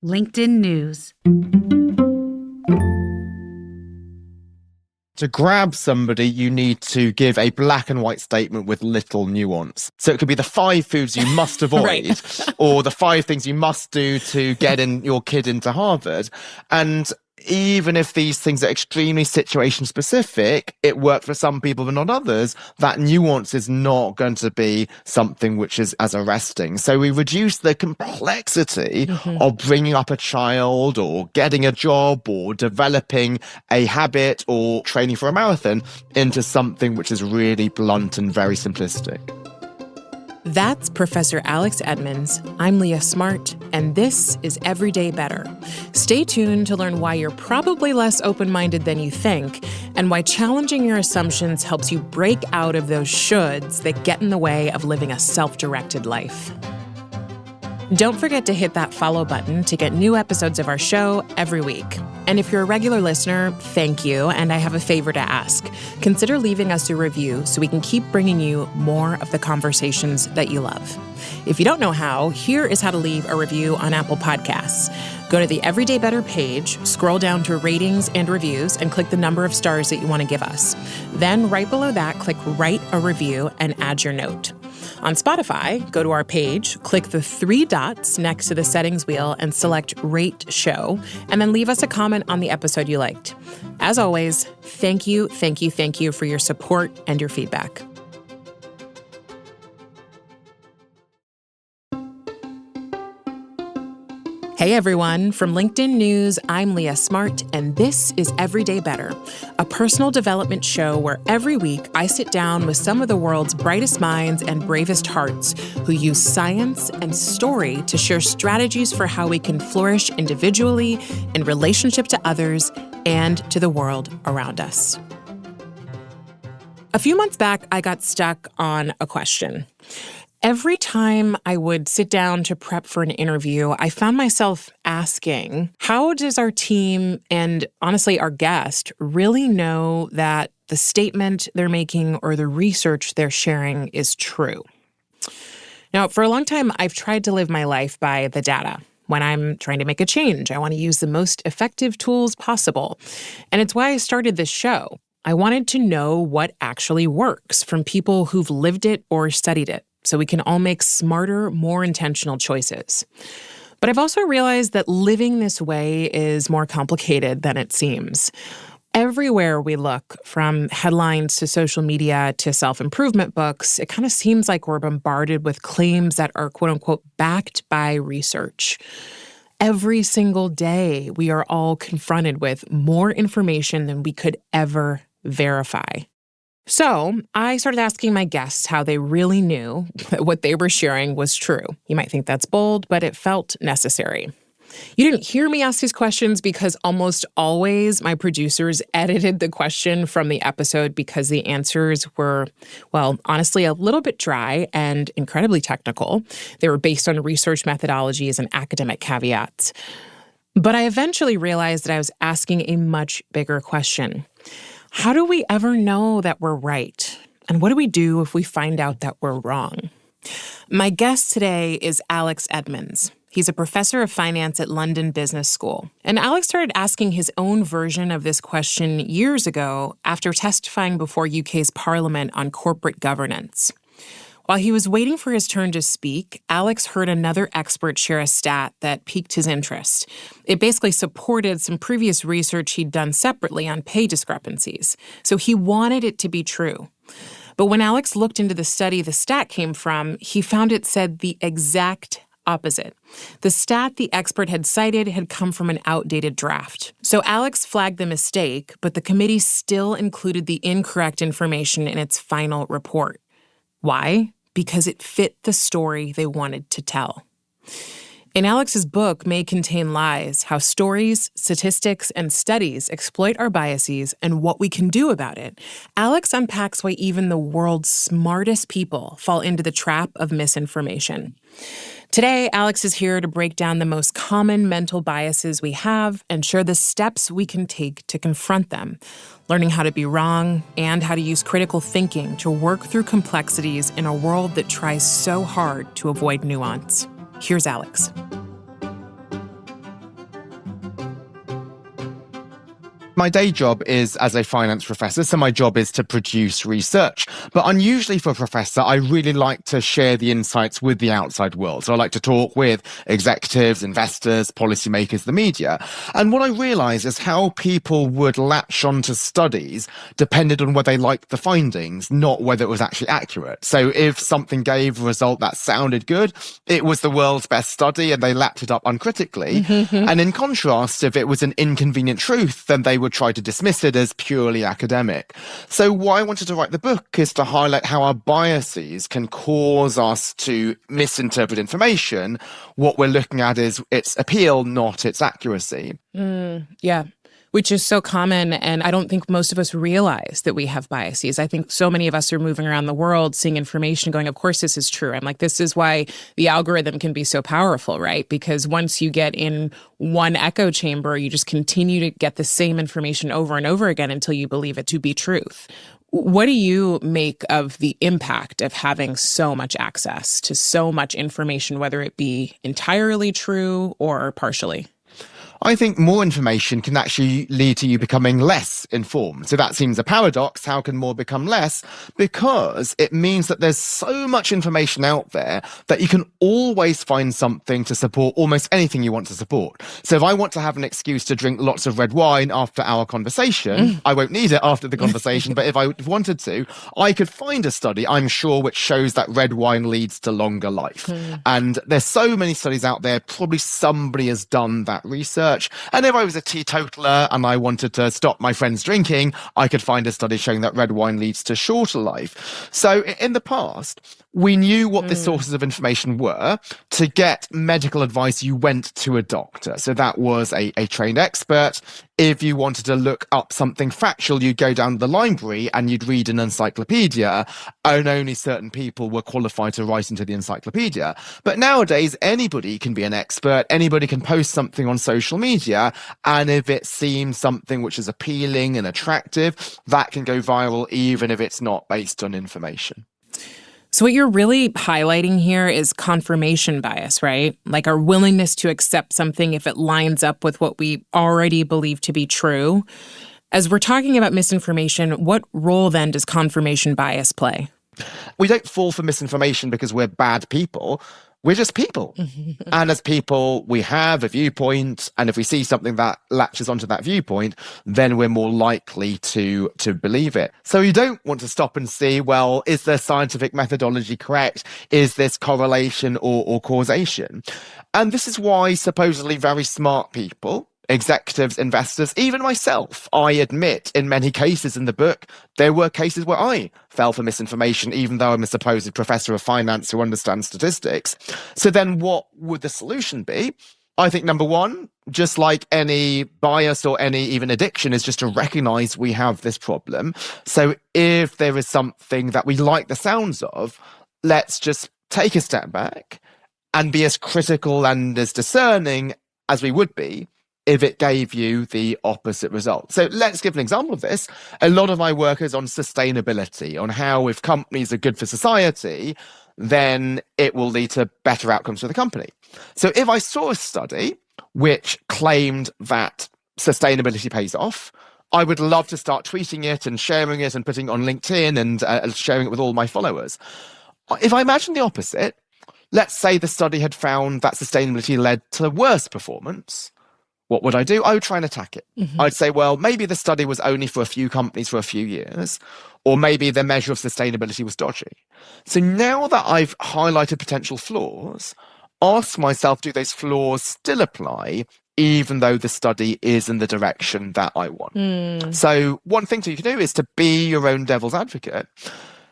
LinkedIn News. To grab somebody, you need to give a black and white statement with little nuance. So it could be the 5 foods you must avoid, or the 5 things you must do to get your kid into Harvard. And even if these things are extremely situation specific, it worked for some people but not others, that nuance is not going to be something which is as arresting. So we reduce the complexity of bringing up a child or getting a job or developing a habit or training for a marathon into something which is really blunt and very simplistic. That's Professor Alex Edmans. I'm Leah Smart, and this is Everyday Better. Stay tuned to learn why you're probably less open-minded than you think, and why challenging your assumptions helps you break out of those shoulds that get in the way of living a self-directed life. Don't forget to hit that follow button to get new episodes of our show every week. And if you're a regular listener, thank you, and I have a favor to ask. Consider leaving us a review so we can keep bringing you more of the conversations that you love. If you don't know how, here is how to leave a review on Apple Podcasts. Go to the Everyday Better page, scroll down to ratings and reviews, and click the number of stars that you want to give us. Then right below that, click Write a Review and add your note. On Spotify, go to our page, click the 3 dots next to the settings wheel and select Rate Show, and then leave us a comment on the episode you liked. As always, thank you for your support and your feedback. Hey everyone, from LinkedIn News, I'm Leah Smart, and this is Everyday Better, a personal development show where every week I sit down with some of the world's brightest minds and bravest hearts who use science and story to share strategies for how we can flourish individually, in relationship to others, and to the world around us. A few months back, I got stuck on a question. Every time I would sit down to prep for an interview, I found myself asking, how does our team and honestly our guest really know that the statement they're making or the research they're sharing is true? Now, for a long time, I've tried to live my life by the data. When I'm trying to make a change, I want to use the most effective tools possible. And it's why I started this show. I wanted to know what actually works from people who've lived it or studied it, so we can all make smarter, more intentional choices. But I've also realized that living this way is more complicated than it seems. Everywhere we look, from headlines to social media to self-improvement books, it kind of seems like we're bombarded with claims that are quote-unquote backed by research. Every single day, we are all confronted with more information than we could ever verify. So I started asking my guests how they really knew that what they were sharing was true. You might think that's bold, but it felt necessary. You didn't hear me ask these questions because almost always my producers edited the question from the episode because the answers were, well, honestly, a little bit dry and incredibly technical. They were based on research methodologies and academic caveats. But I eventually realized that I was asking a much bigger question. How do we ever know that we're right? And what do we do if we find out that we're wrong? My guest today is Alex Edmans. He's a professor of finance at London Business School. And Alex started asking his own version of this question years ago after testifying before UK's Parliament on corporate governance. While he was waiting for his turn to speak, Alex heard another expert share a stat that piqued his interest. It basically supported some previous research he'd done separately on pay discrepancies. So he wanted it to be true. But when Alex looked into the study the stat came from, he found it said the exact opposite. The stat the expert had cited had come from an outdated draft. So Alex flagged the mistake, but the committee still included the incorrect information in its final report. Why? Because it fit the story they wanted to tell. In Alex's book, May Contain Lies, How Stories, Statistics, and Studies Exploit Our Biases and What We Can Do About It, Alex unpacks why even the world's smartest people fall into the trap of misinformation. Today, Alex is here to break down the most common mental biases we have and share the steps we can take to confront them, learning how to be wrong and how to use critical thinking to work through complexities in a world that tries so hard to avoid nuance. Here's Alex. My day job is as a finance professor, so my job is to produce research. But unusually for a professor, I really like to share the insights with the outside world. So I like to talk with executives, investors, policymakers, the media. And what I realize is how people would latch onto studies depended on whether they liked the findings, not whether it was actually accurate. So if something gave a result that sounded good, it was the world's best study and they lapped it up uncritically. And in contrast, if it was an inconvenient truth, then they would try to dismiss it as purely academic. So why I wanted to write the book is to highlight how our biases can cause us to misinterpret information. What we're looking at is its appeal, not its accuracy. Yeah. Which is so common. And I don't think most of us realize that we have biases. I think so many of us are moving around the world, seeing information going, of course, this is true. I'm like, this is why the algorithm can be so powerful, right? Because once you get in one echo chamber, you just continue to get the same information over and over again until you believe it to be truth. What do you make of the impact of having so much access to so much information, whether it be entirely true or partially? I think more information can actually lead to you becoming less informed. So that seems a paradox. How can more become less? Because it means that there's so much information out there that you can always find something to support almost anything you want to support. So if I want to have an excuse to drink lots of red wine after our conversation, I won't need it after the conversation, but if I wanted to, I could find a study, I'm sure, which shows that red wine leads to longer life. And there's so many studies out there, probably somebody has done that research. And if I was a teetotaler and I wanted to stop my friends drinking, I could find a study showing that red wine leads to shorter life. So in the past, we knew what the sources of information were. To get medical advice, you went to a doctor. So that was a trained expert. If you wanted to look up something factual, you'd go down to the library and you'd read an encyclopedia, and only certain people were qualified to write into the encyclopedia. But nowadays, anybody can be an expert. Anybody can post something on social media. And if it seems something which is appealing and attractive, that can go viral, even if it's not based on information. So what you're really highlighting here is confirmation bias, right? Like our willingness to accept something if it lines up with what we already believe to be true. As we're talking about misinformation, what role then does confirmation bias play? We don't fall for misinformation because we're bad people. We're just people. And as people, we have a viewpoint. And if we see something that latches onto that viewpoint, then we're more likely to believe it. So you don't want to stop and see, well, is the scientific methodology correct? Is this correlation or causation? And this is why supposedly very smart people, executives, investors, even myself, I admit in many cases in the book, there were cases where I fell for misinformation, even though I'm a supposed professor of finance who understands statistics. So then what would the solution be? I think number one, just like any bias or any even addiction, is just to recognize we have this problem. So if there is something that we like the sounds of, let's just take a step back and be as critical and as discerning as we would be if it gave you the opposite result. So let's give an example of this. A lot of my work is on sustainability, on how if companies are good for society, then it will lead to better outcomes for the company. So if I saw a study which claimed that sustainability pays off, I would love to start tweeting it and sharing it and putting it on LinkedIn and sharing it with all my followers. If I imagine the opposite, let's say the study had found that sustainability led to worse performance, what would I do? I would try and attack it. I'd say, well, maybe the study was only for a few companies for a few years, or maybe the measure of sustainability was dodgy. So now that I've highlighted potential flaws, ask myself, do those flaws still apply, even though the study is in the direction that I want? So one thing you can do is to be your own devil's advocate.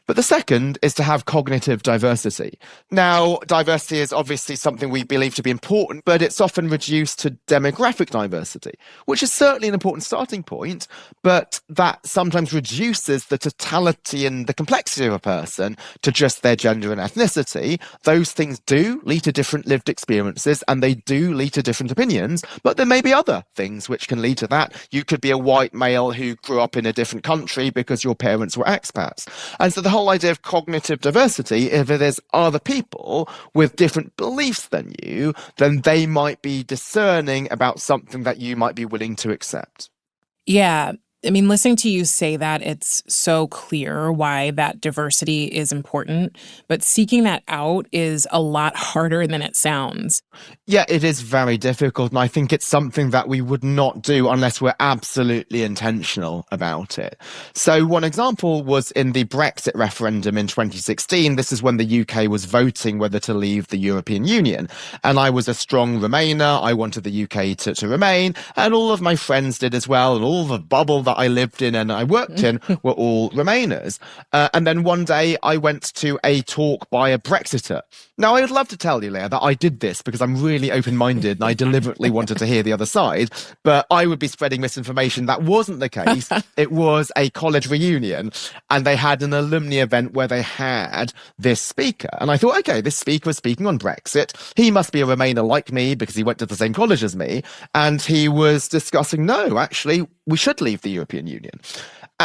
But the second is to have cognitive diversity. Now, diversity is obviously something we believe to be important, but it's often reduced to demographic diversity, which is certainly an important starting point, but that sometimes reduces the totality and the complexity of a person to just their gender and ethnicity. Those things do lead to different lived experiences and they do lead to different opinions, but there may be other things which can lead to that. You could be a white male who grew up in a different country because your parents were expats. And so the whole idea of cognitive diversity, if there's other people with different beliefs than you, then they might be discerning about something that you might be willing to accept. Yeah. I mean, listening to you say that, it's so clear why that diversity is important, but seeking that out is a lot harder than it sounds. Yeah, it is very difficult. And I think it's something that we would not do unless we're absolutely intentional about it. So, one example was in the Brexit referendum in 2016. This is when the UK was voting whether to leave the European Union. And I was a strong Remainer. I wanted the UK to remain. And all of my friends did as well. And all the bubble that I lived in and I worked in were all Remainers. And then one day I went to a talk by a Brexiter. Now, I would love to tell you, Leah, that I did this because I'm really open-minded and I deliberately wanted to hear the other side, but I would be spreading misinformation. That wasn't the case. It was a college reunion and they had an alumni event where they had this speaker. And I thought, okay, this speaker was speaking on Brexit. He must be a Remainer like me because he went to the same college as me. And he was discussing, no, actually, we should leave the European Union.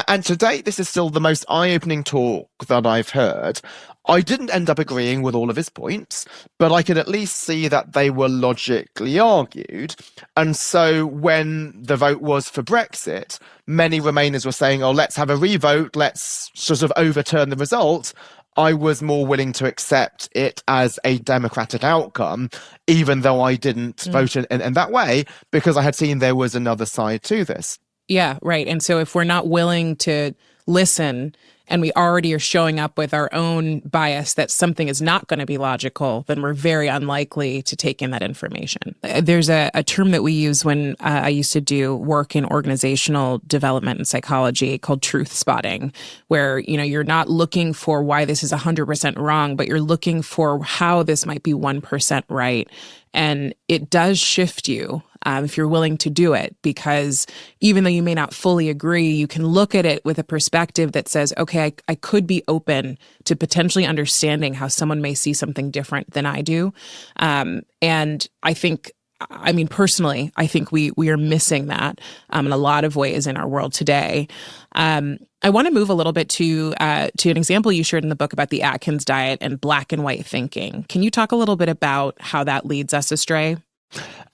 And to date, this is still the most eye-opening talk that I've heard. I didn't end up agreeing with all of his points, but I could at least see that they were logically argued. And so when the vote was for Brexit, many Remainers were saying, oh, let's have a revote, let's sort of overturn the result. I was more willing to accept it as a democratic outcome, even though I didn't vote in that way, because I had seen there was another side to this. Yeah, right. And so if we're not willing to listen and we already are showing up with our own bias that something is not going to be logical, then we're very unlikely to take in that information. There's a term that we use when I used to do work in organizational development and psychology called truth spotting, where, you know, you're not looking for why this is 100% wrong, but you're looking for how this might be 1% right. And it does shift you if you're willing to do it, because even though you may not fully agree, you can look at it with a perspective that says, okay, I could be open to potentially understanding how someone may see something different than I do. And I think, I mean, personally, I think we are missing that in a lot of ways in our world today. I want to move a little bit to an example you shared in the book about the Atkins diet and black and white thinking. Can you talk a little bit about how that leads us astray?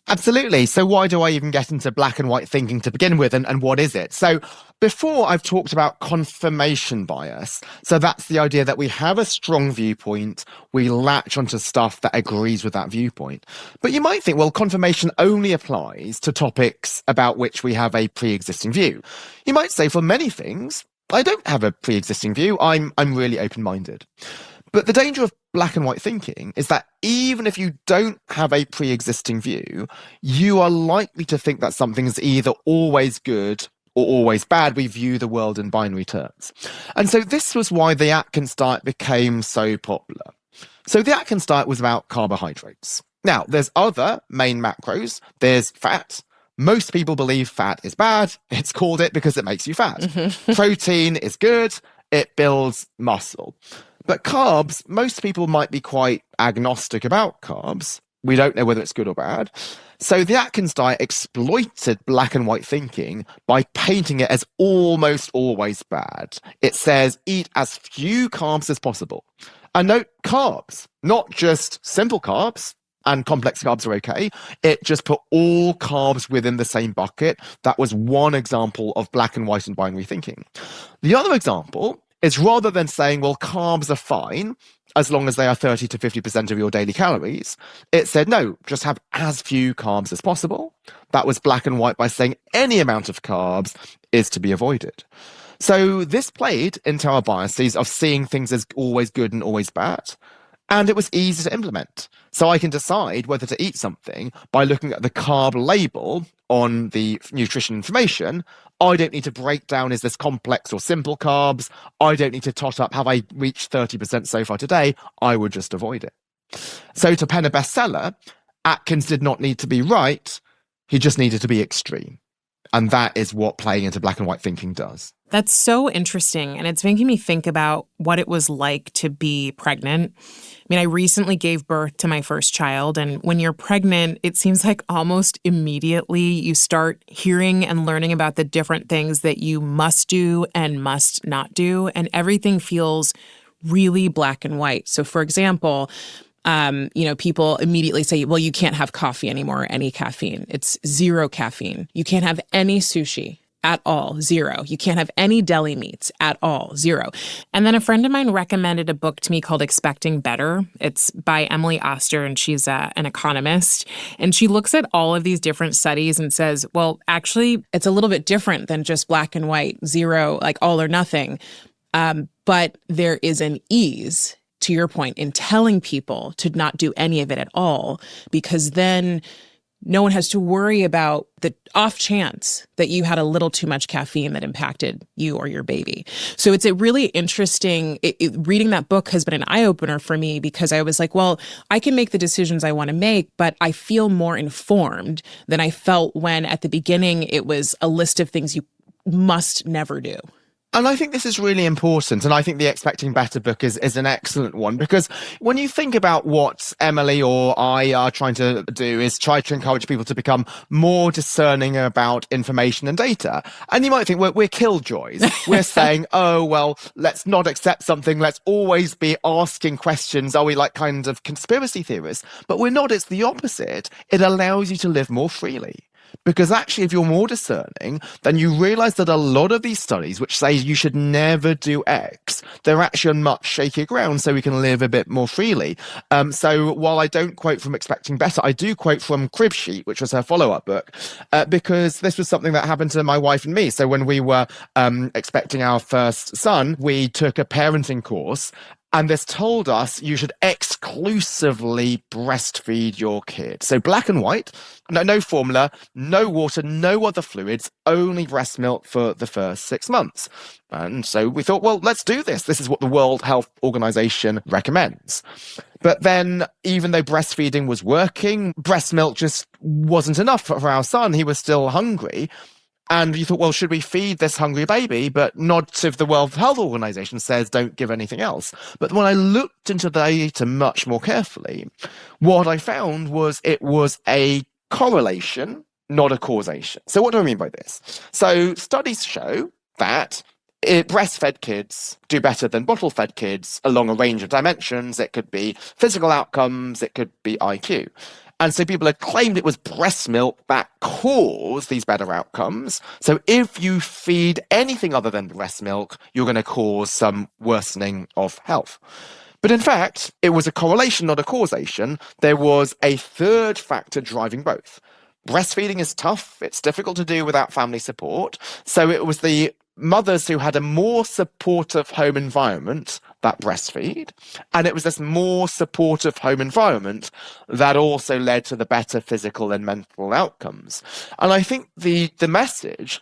Absolutely. So why do I even get into black and white thinking to begin with, and what is it? So before I've talked about confirmation bias. So that's the idea that we have a strong viewpoint, we latch onto stuff that agrees with that viewpoint. But you might think, well, confirmation only applies to topics about which we have a pre-existing view. You might say for many things, I don't have a pre-existing view, I'm really open-minded. But the danger of black and white thinking is that even if you don't have a pre-existing view, you are likely to think that something is either always good or always bad. We view the world in binary terms. And so this was why the Atkins diet became so popular. So the Atkins diet was about carbohydrates. Now, there's other main macros. There's fat. Most people believe fat is bad. It's called it because it makes you fat. Protein is good. It builds muscle. But carbs, most people might be quite agnostic about carbs. We don't know whether it's good or bad. So the Atkins diet exploited black and white thinking by painting it as almost always bad. It says, eat as few carbs as possible. And note, carbs, not just simple carbs, and complex carbs are okay. It just put all carbs within the same bucket. That was one example of black and white and binary thinking. The other example is rather than saying, well, carbs are fine as long as they are 30 to 50% of your daily calories, it said, no, just have as few carbs as possible. That was black and white by saying any amount of carbs is to be avoided. So this played into our biases of seeing things as always good and always bad. And it was easy to implement. So I can decide whether to eat something by looking at the carb label on the nutrition information. I don't need to break down, is this complex or simple carbs? I don't need to tot up, have I reached 30% so far today? I would just avoid it. So to pen a bestseller, Atkins did not need to be right. He just needed to be extreme. And that is what playing into black and white thinking does. That's so interesting. And it's making me think about what it was like to be pregnant. I mean, I recently gave birth to my first child. And when you're pregnant, it seems like almost immediately you start hearing and learning about the different things that you must do and must not do. And everything feels really black and white. So for example, people immediately say, well, you can't have coffee anymore, any caffeine. It's zero caffeine. You can't have any sushi. at all, 0. You can't have any deli meats at all, 0. And then a friend of mine recommended a book to me called Expecting Better. It's by Emily Oster, and she's an economist. And she looks at all of these different studies and says, well, actually, it's a little bit different than just black and white, 0, like all or nothing. But there is an ease, to your point, in telling people to not do any of it at all, because then no one has to worry about the off chance that you had a little too much caffeine that impacted you or your baby. So it's a really interesting, reading that book has been an eye-opener for me, because I was like, well, I can make the decisions I want to make, but I feel more informed than I felt when at the beginning it was a list of things you must never do. And I think this is really important. And I think the Expecting Better book is an excellent one, because when you think about what Emily or I are trying to do is try to encourage people to become more discerning about information and data. And you might think we're killjoys. We're saying, oh, well, let's not accept something. Let's always be asking questions. Are we like kind of conspiracy theorists? But we're not. It's the opposite. It allows you to live more freely. Because actually, if you're more discerning, then you realize that a lot of these studies which say you should never do X, they're actually on much shakier ground, so we can live a bit more freely. So while I don't quote from Expecting Better, I do quote from Crib Sheet, which was her follow-up book, because this was something that happened to my wife and me. So when we were expecting our first son, we took a parenting course, and this told us you should exclusively breastfeed your kid. So black and white, no formula, no water, no other fluids, only breast milk for the first 6 months. And so we thought, well, let's do this. This is what the World Health Organization recommends. But then, even though breastfeeding was working, breast milk just wasn't enough for our son. He was still hungry. And you thought, well, should we feed this hungry baby? But not if the World Health Organization says don't give anything else. But when I looked into the data much more carefully, what I found was it was a correlation, not a causation. So what do I mean by this? So studies show that breastfed kids do better than bottle-fed kids along a range of dimensions. It could be physical outcomes, it could be IQ. And so people had claimed it was breast milk that caused these better outcomes. So if you feed anything other than breast milk, you're going to cause some worsening of health. But in fact, it was a correlation, not a causation. There was a third factor driving both. Breastfeeding is tough. It's difficult to do without family support. So it was the mothers who had a more supportive home environment that breastfeed, and it was this more supportive home environment that also led to the better physical and mental outcomes. And I think the message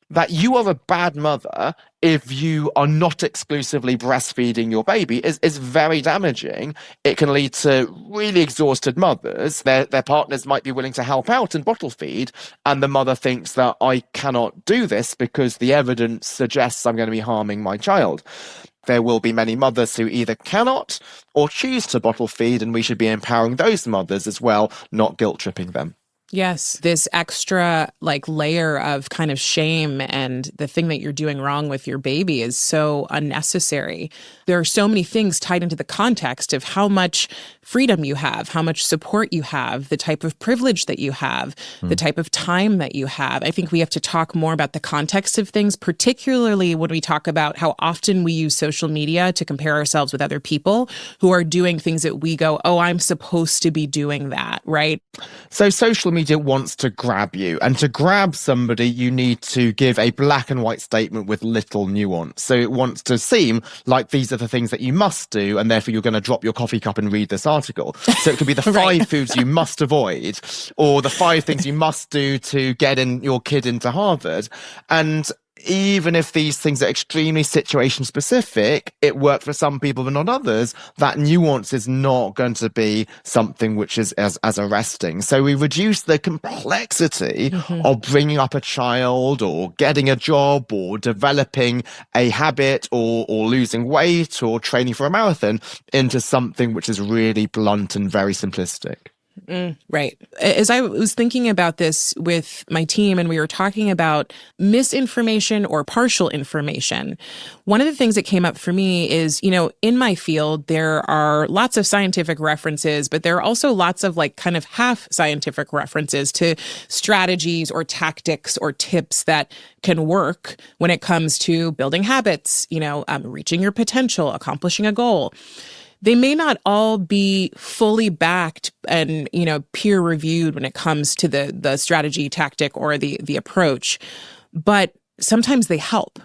that you are a bad mother if you are not exclusively breastfeeding your baby is very damaging. It can lead to really exhausted mothers. Their partners might be willing to help out and bottle feed, and the mother thinks that I cannot do this because the evidence suggests I'm going to be harming my child. There will be many mothers who either cannot or choose to bottle feed, and we should be empowering those mothers as well, not guilt-tripping them. Yes, this extra layer of kind of shame and the thing that you're doing wrong with your baby is so unnecessary. There are so many things tied into the context of how much freedom you have, how much support you have, the type of privilege that you have, the type of time that you have. I think we have to talk more about the context of things, particularly when we talk about how often we use social media to compare ourselves with other people who are doing things that we go, oh, I'm supposed to be doing that, right? So social media wants to grab you, and to grab somebody, you need to give a black and white statement with little nuance. So it wants to seem like these are the things that you must do, and therefore you're going to drop your coffee cup and read this article. So it could be the 5 foods you must avoid, or the 5 things you must do to get your kid into Harvard. And even if these things are extremely situation specific, it worked for some people but not others, that nuance is not going to be something which is as arresting. So we reduce the complexity of bringing up a child or getting a job or developing a habit or losing weight or training for a marathon into something which is really blunt and very simplistic. Right. As I was thinking about this with my team and we were talking about misinformation or partial information, one of the things that came up for me is, in my field, there are lots of scientific references, but there are also lots of like kind of half scientific references to strategies or tactics or tips that can work when it comes to building habits, reaching your potential, accomplishing a goal. They may not all be fully backed and, peer reviewed when it comes to the strategy, tactic, or the approach, but sometimes they help.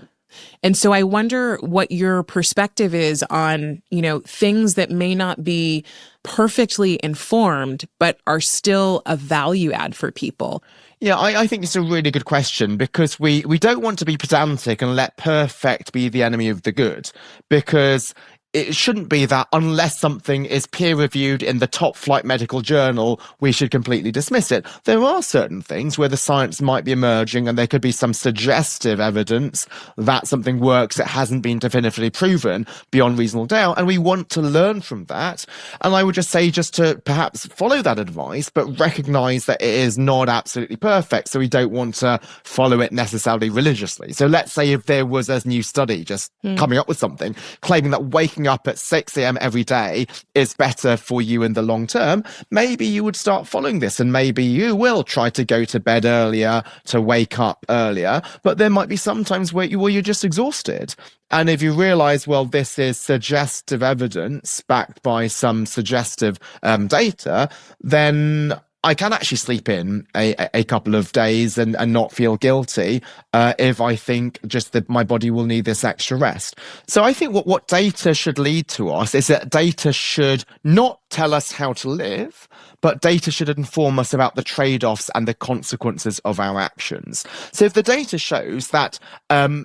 And so I wonder what your perspective is on, things that may not be perfectly informed, but are still a value add for people. Yeah, I think it's a really good question because we don't want to be pedantic and let perfect be the enemy of the good, because it shouldn't be that unless something is peer-reviewed in the top flight medical journal, we should completely dismiss it. There are certain things where the science might be emerging and there could be some suggestive evidence that something works that hasn't been definitively proven beyond reasonable doubt, and we want to learn from that. And I would just say just to perhaps follow that advice, but recognise that it is not absolutely perfect, so we don't want to follow it necessarily religiously. So let's say if there was a new study just coming up with something, claiming that waking up at 6 a.m. every day is better for you in the long term, maybe you would start following this and maybe you will try to go to bed earlier, to wake up earlier. But there might be some times where you're just exhausted. And if you realize, well, this is suggestive evidence backed by some suggestive data, then I can actually sleep in a couple of days and not feel guilty if I think just that my body will need this extra rest. So I think what data should lead to us is that data should not tell us how to live, but data should inform us about the trade-offs and the consequences of our actions. So if the data shows that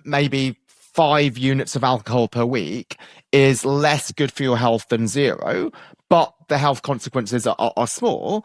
maybe 5 units of alcohol per week is less good for your health than 0, but the health consequences are small,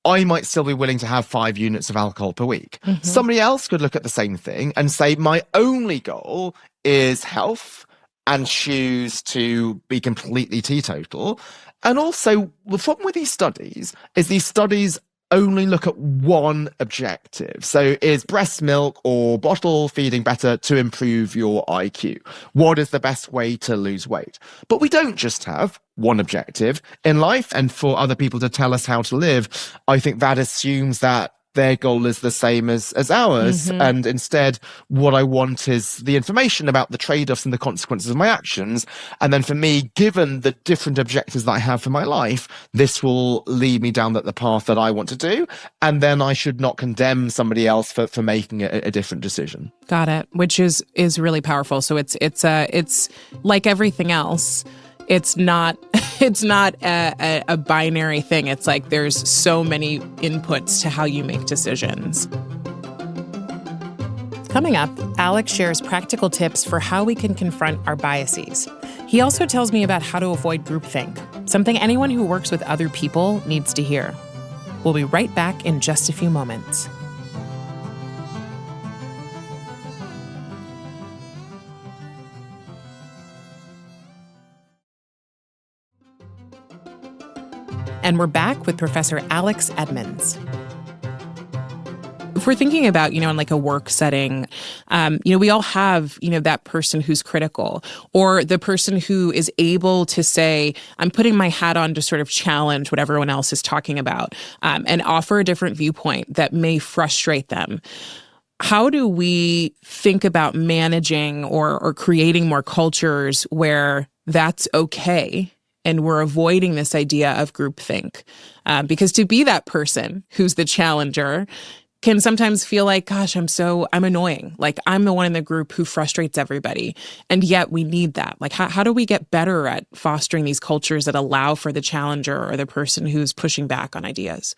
I might still be willing to have 5 units of alcohol per week. Mm-hmm. Somebody else could look at the same thing and say, my only goal is health and choose to be completely teetotal. And also, the problem with these studies is these studies only look at one objective. So is breast milk or bottle feeding better to improve your IQ? What is the best way to lose weight? But we don't just have one objective in life. And for other people to tell us how to live, I think that assumes that their goal is the same as ours. Mm-hmm. And instead, what I want is the information about the trade-offs and the consequences of my actions. And then for me, given the different objectives that I have for my life, this will lead me down the path that I want to do. And then I should not condemn somebody else for making a different decision. Got it. Which is really powerful. So it's like everything else. It's not a binary thing. It's like there's so many inputs to how you make decisions. Coming up, Alex shares practical tips for how we can confront our biases. He also tells me about how to avoid groupthink, something anyone who works with other people needs to hear. We'll be right back in just a few moments. And we're back with Professor Alex Edmans. If we're thinking about, in like a work setting, we all have, that person who's critical or the person who is able to say, I'm putting my hat on to sort of challenge what everyone else is talking about and offer a different viewpoint that may frustrate them. How do we think about managing or creating more cultures where that's okay? And we're avoiding this idea of groupthink. Because to be that person who's the challenger can sometimes feel like, gosh, I'm annoying. Like I'm the one in the group who frustrates everybody. And yet we need that. Like how do we get better at fostering these cultures that allow for the challenger or the person who's pushing back on ideas?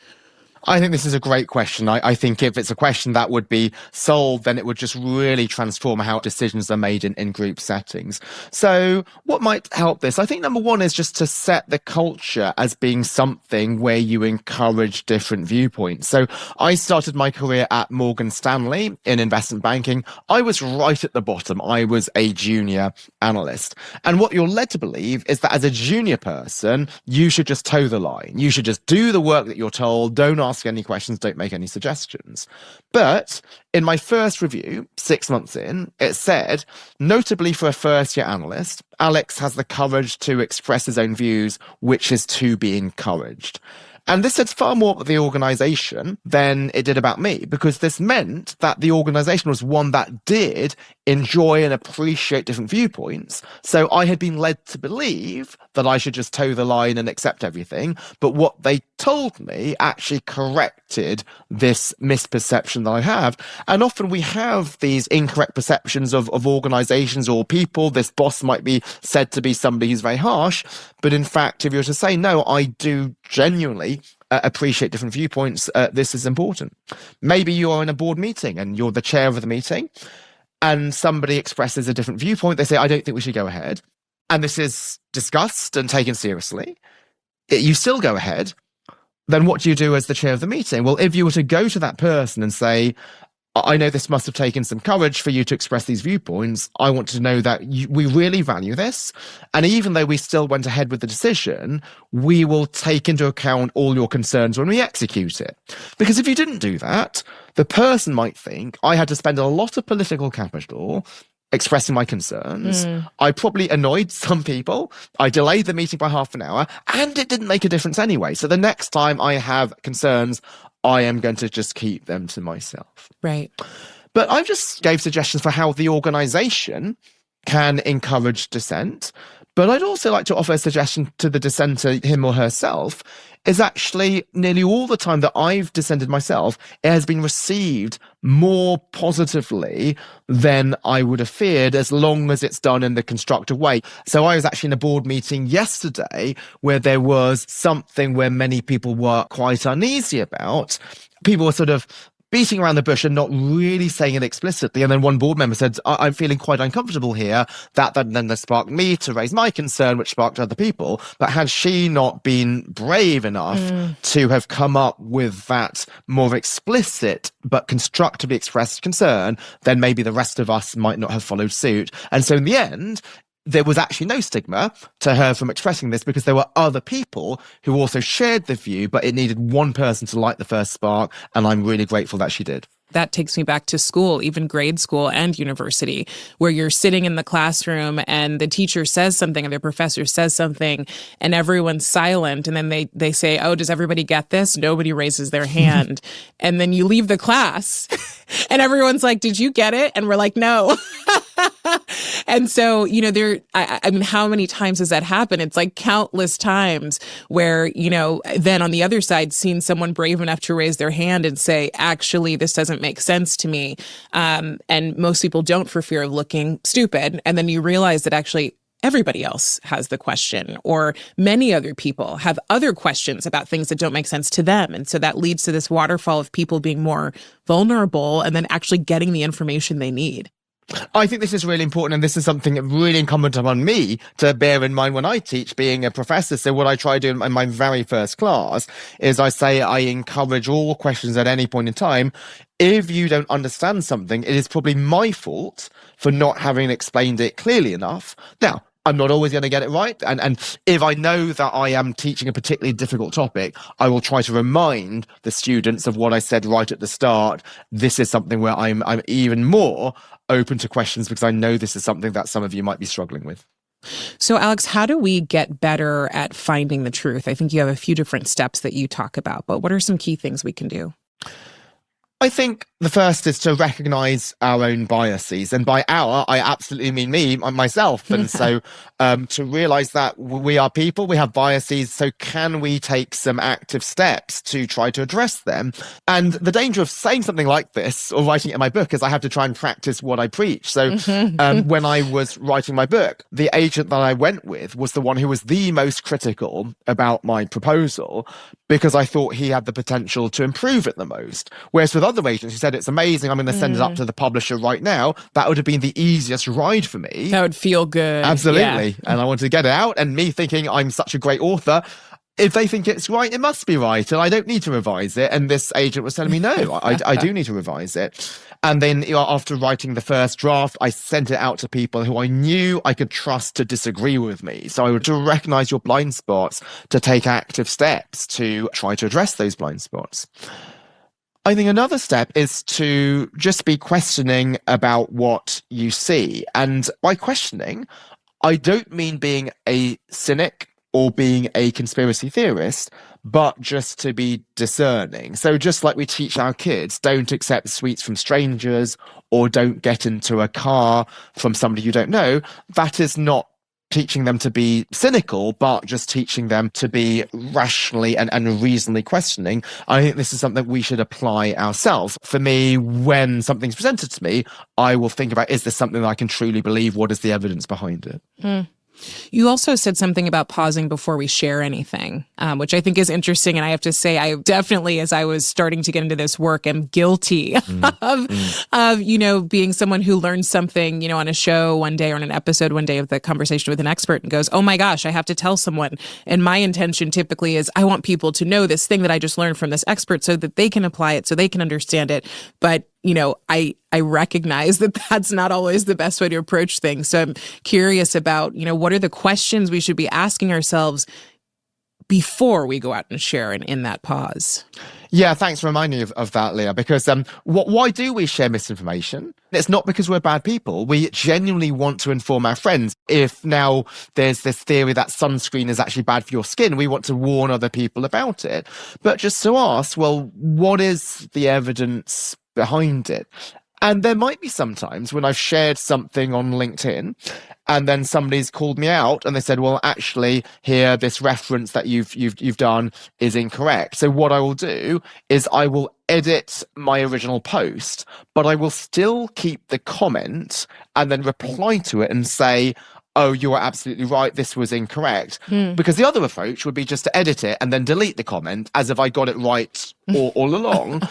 I think this is a great question. I think if it's a question that would be solved, then it would just really transform how decisions are made in group settings. So what might help this? I think number one is just to set the culture as being something where you encourage different viewpoints. So I started my career at Morgan Stanley in investment banking. I was right at the bottom. I was a junior analyst. And what you're led to believe is that as a junior person, you should just toe the line. You should just do the work that you're told. Don't ask any questions, don't make any suggestions. But in my first review, 6 months in, it said, notably for a first-year analyst, Alex has the courage to express his own views, which is to be encouraged. And this said far more about the organisation than it did about me, because this meant that the organisation was one that did enjoy and appreciate different viewpoints. So I had been led to believe that I should just toe the line and accept everything. But what they told me actually corrected this misperception that I have. And often we have these incorrect perceptions of organisations or people. This boss might be said to be somebody who's very harsh. But in fact, if you were to say, no, I do genuinely appreciate different viewpoints, this is important. Maybe you are in a board meeting and you're the chair of the meeting and somebody expresses a different viewpoint. They say, I don't think we should go ahead. And this is discussed and taken seriously. You still go ahead. Then what do you do as the chair of the meeting? Well, if you were to go to that person and say, I know this must have taken some courage for you to express these viewpoints. I want to know that we really value this. And even though we still went ahead with the decision, we will take into account all your concerns when we execute it. Because if you didn't do that, the person might think I had to spend a lot of political capital expressing my concerns. I probably annoyed some people. I delayed the meeting by half an hour, and it didn't make a difference anyway. So the next time I have concerns, I am going to just keep them to myself. Right. But I just gave suggestions for how the organisation can encourage dissent. But I'd also like to offer a suggestion to the dissenter, him or herself, is actually nearly all the time that I've dissented myself, it has been received more positively than I would have feared, as long as it's done in the constructive way. So I was actually in a board meeting yesterday where there was something where many people were quite uneasy about. People were sort of beating around the bush and not really saying it explicitly. And then one board member said, I'm feeling quite uncomfortable here. That then sparked me to raise my concern, which sparked other people. But had she not been brave enough to have come up with that more explicit but constructively expressed concern, then maybe the rest of us might not have followed suit. And so in the end, there was actually no stigma to her from expressing this, because there were other people who also shared the view, but it needed one person to light the first spark, and I'm really grateful that she did. That takes me back to school, even grade school and university, where you're sitting in the classroom and the teacher says something or the professor says something and everyone's silent. And then they say, oh, does everybody get this? Nobody raises their hand. And then you leave the class and everyone's like, did you get it? And we're like, no. And so, I mean, how many times has that happened? It's like countless times where, then on the other side, seeing someone brave enough to raise their hand and say, actually, this doesn't make sense to me. And most people don't for fear of looking stupid. And then you realize that actually everybody else has the question, or many other people have other questions about things that don't make sense to them. And so that leads to this waterfall of people being more vulnerable and then actually getting the information they need. I think this is really important, and this is something really incumbent upon me to bear in mind when I teach, being a professor. So what I try to do in my very first class is I say I encourage all questions at any point in time. If you don't understand something, it is probably my fault for not having explained it clearly enough. Now, I'm not always going to get it right. And if I know that I am teaching a particularly difficult topic, I will try to remind the students of what I said right at the start. This is something where I'm even more open to questions, because I know this is something that some of you might be struggling with. So, Alex, how do we get better at finding the truth? I think you have a few different steps that you talk about, but what are some key things we can do? I think the first is to recognize our own biases. And by our, I absolutely mean me, myself. And so to realize that we are people, we have biases. So can we take some active steps to try to address them? And the danger of saying something like this or writing it in my book is I have to try and practice what I preach. So when I was writing my book, the agent that I went with was the one who was the most critical about my proposal because I thought he had the potential to improve it the most. Whereas with other agents who said, it's amazing, I'm going to send it up to the publisher right now, that would have been the easiest ride for me. That would feel good. Absolutely. Yeah. And I wanted to get it out, and me thinking I'm such a great author, if they think it's right, it must be right, and I don't need to revise it. And this agent was telling me, no, I do need to revise it. And then after writing the first draft, I sent it out to people who I knew I could trust to disagree with me. So I would to recognize your blind spots, to take active steps to try to address those blind spots. I think another step is to just be questioning about what you see. And by questioning, I don't mean being a cynic or being a conspiracy theorist, but just to be discerning. So just like we teach our kids, don't accept sweets from strangers or don't get into a car from somebody you don't know, that is not teaching them to be cynical, but just teaching them to be rationally and reasonably questioning. I think this is something we should apply ourselves. For me, when something's presented to me, I will think about, is this something that I can truly believe? What is the evidence behind it? You also said something about pausing before we share anything, which I think is interesting. And I have to say, I definitely, as I was starting to get into this work, am guilty of, being someone who learns something, on a show one day or on an episode one day of the conversation with an expert and goes, oh my gosh, I have to tell someone. And my intention typically is I want people to know this thing that I just learned from this expert so that they can apply it, so they can understand it. But I recognize that that's not always the best way to approach things. So I'm curious about, what are the questions we should be asking ourselves before we go out and share in that pause? Yeah, thanks for reminding me of that, Leah, because why do we share misinformation? It's not because we're bad people. We genuinely want to inform our friends. If now there's this theory that sunscreen is actually bad for your skin, we want to warn other people about it. But just to ask, well, what is the evidence behind it? And there might be sometimes when I've shared something on LinkedIn and then somebody's called me out and they said, well, actually here, this reference that you've done is incorrect. So what I will do is I will edit my original post, but I will still keep the comment and then reply to it and say, oh, you are absolutely right, this was incorrect. Because the other approach would be just to edit it and then delete the comment as if I got it right all along.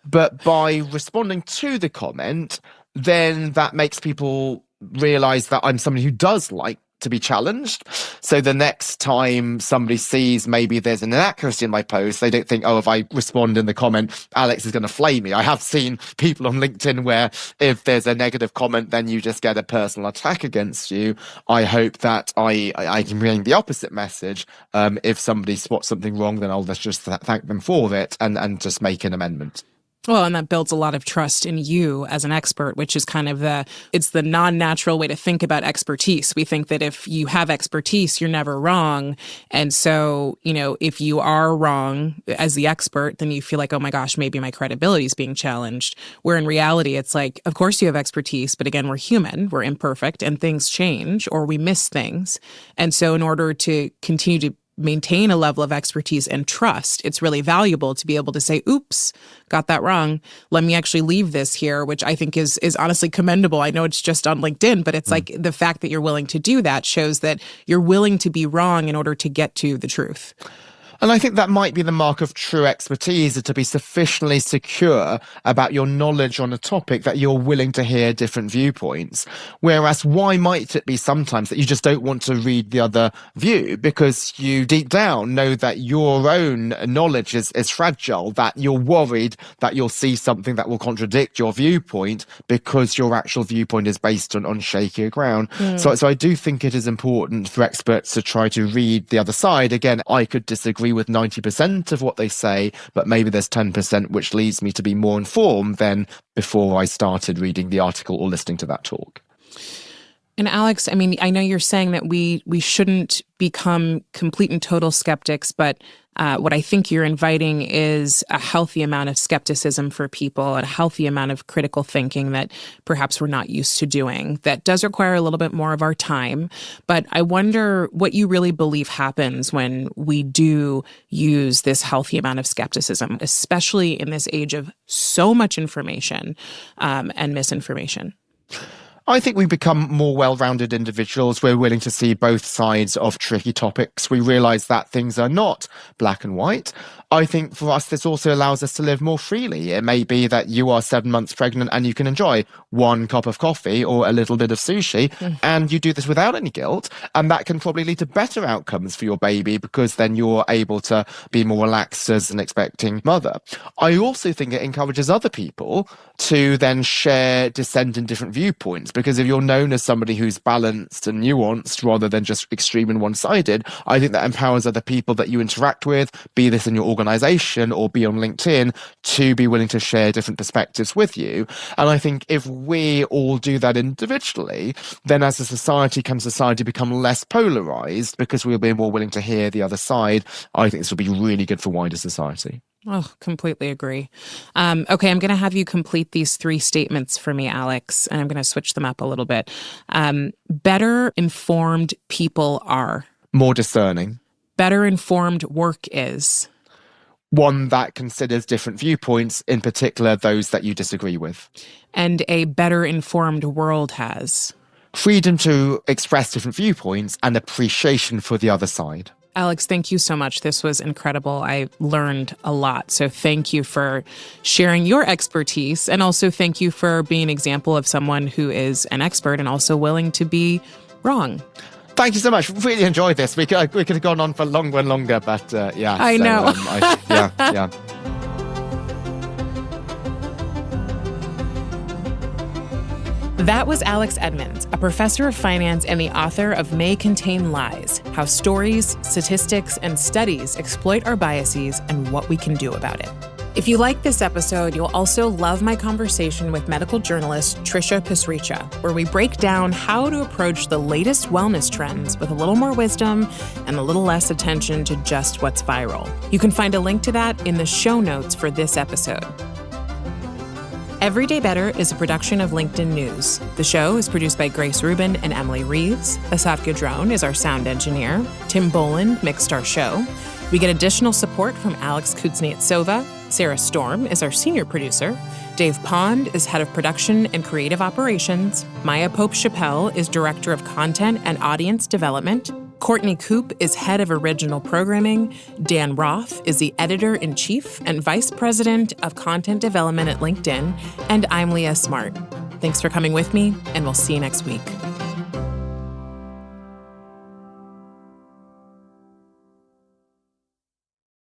But by responding to the comment, then that makes people realize that I'm somebody who does like to be challenged. So the next time somebody sees maybe there's an inaccuracy in my post, they don't think, oh, if I respond in the comment, Alex is going to flame me. I have seen people on LinkedIn where if there's a negative comment, then you just get a personal attack against you. I hope that I can bring the opposite message. If somebody spots something wrong, then I'll just thank them for it and just make an amendment. Well, and that builds a lot of trust in you as an expert, which is kind of it's the non-natural way to think about expertise. We think that if you have expertise, you're never wrong. And so, if you are wrong as the expert, then you feel like, oh my gosh, maybe my credibility is being challenged. Where in reality, it's like, of course you have expertise, but again, we're human, we're imperfect, and things change or we miss things. And so in order to continue to maintain a level of expertise and trust, it's really valuable to be able to say, oops, got that wrong. Let me actually leave this here, which I think is honestly commendable. I know it's just on LinkedIn, but it's like the fact that you're willing to do that shows that you're willing to be wrong in order to get to the truth. And I think that might be the mark of true expertise, to be sufficiently secure about your knowledge on a topic that you're willing to hear different viewpoints. Whereas why might it be sometimes that you just don't want to read the other view because you deep down know that your own knowledge is fragile, that you're worried that you'll see something that will contradict your viewpoint because your actual viewpoint is based on shakier ground. So I do think it is important for experts to try to read the other side. Again, I could disagree with 90% of what they say, but maybe there's 10% which leads me to be more informed than before I started reading the article or listening to that talk. And Alex, I mean, I know you're saying that we shouldn't become complete and total skeptics, but what I think you're inviting is a healthy amount of skepticism for people, a healthy amount of critical thinking that perhaps we're not used to doing. That does require a little bit more of our time. But I wonder what you really believe happens when we do use this healthy amount of skepticism, especially in this age of so much information and misinformation. I think we become more well-rounded individuals. We're willing to see both sides of tricky topics. We realize that things are not black and white. I think for us, this also allows us to live more freely. It may be that you are 7 months pregnant and you can enjoy 1 cup of coffee or a little bit of sushi, and you do this without any guilt. And that can probably lead to better outcomes for your baby because then you're able to be more relaxed as an expecting mother. I also think it encourages other people to then share dissent in different viewpoints, because if you're known as somebody who's balanced and nuanced rather than just extreme and one-sided, I think that empowers other people that you interact with, be this in your organization or be on LinkedIn, to be willing to share different perspectives with you. And I think if we all do that individually, then as a society, can society become less polarized because we'll be more willing to hear the other side. I think this will be really good for wider society. Oh, completely agree. Okay, I'm going to have you complete these 3 statements for me, Alex, and I'm going to switch them up a little bit. Better informed people are. More discerning. Better informed work is. One that considers different viewpoints, in particular those that you disagree with. And a better informed world has. Freedom to express different viewpoints and appreciation for the other side. Alex, thank you so much. This was incredible. I learned a lot. So thank you for sharing your expertise. And also thank you for being an example of someone who is an expert and also willing to be wrong. Thank you so much. Really enjoyed this. We could have gone on for longer and longer, but yeah. I know. Yeah. That was Alex Edmans, a professor of finance and the author of May Contain Lies: How Stories, Statistics, and Studies Exploit Our Biases and What We Can Do About It. If you like this episode, you'll also love my conversation with medical journalist Trisha Pasricha, where we break down how to approach the latest wellness trends with a little more wisdom and a little less attention to just what's viral. You can find a link to that in the show notes for this episode. Everyday Better is a production of LinkedIn News. The show is produced by Grace Rubin and Emily Reeves. Asaf Gadron is our sound engineer. Tim Boland mixed our show. We get additional support from Alex Kuznetsova. Sarah Storm is our senior producer. Dave Pond is head of production and creative operations. Maya Pope-Chappelle is director of content and audience development. Courtney Koop is head of original programming. Dan Roth is the editor-in-chief and vice president of content development at LinkedIn. And I'm Leah Smart. Thanks for coming with me, and we'll see you next week.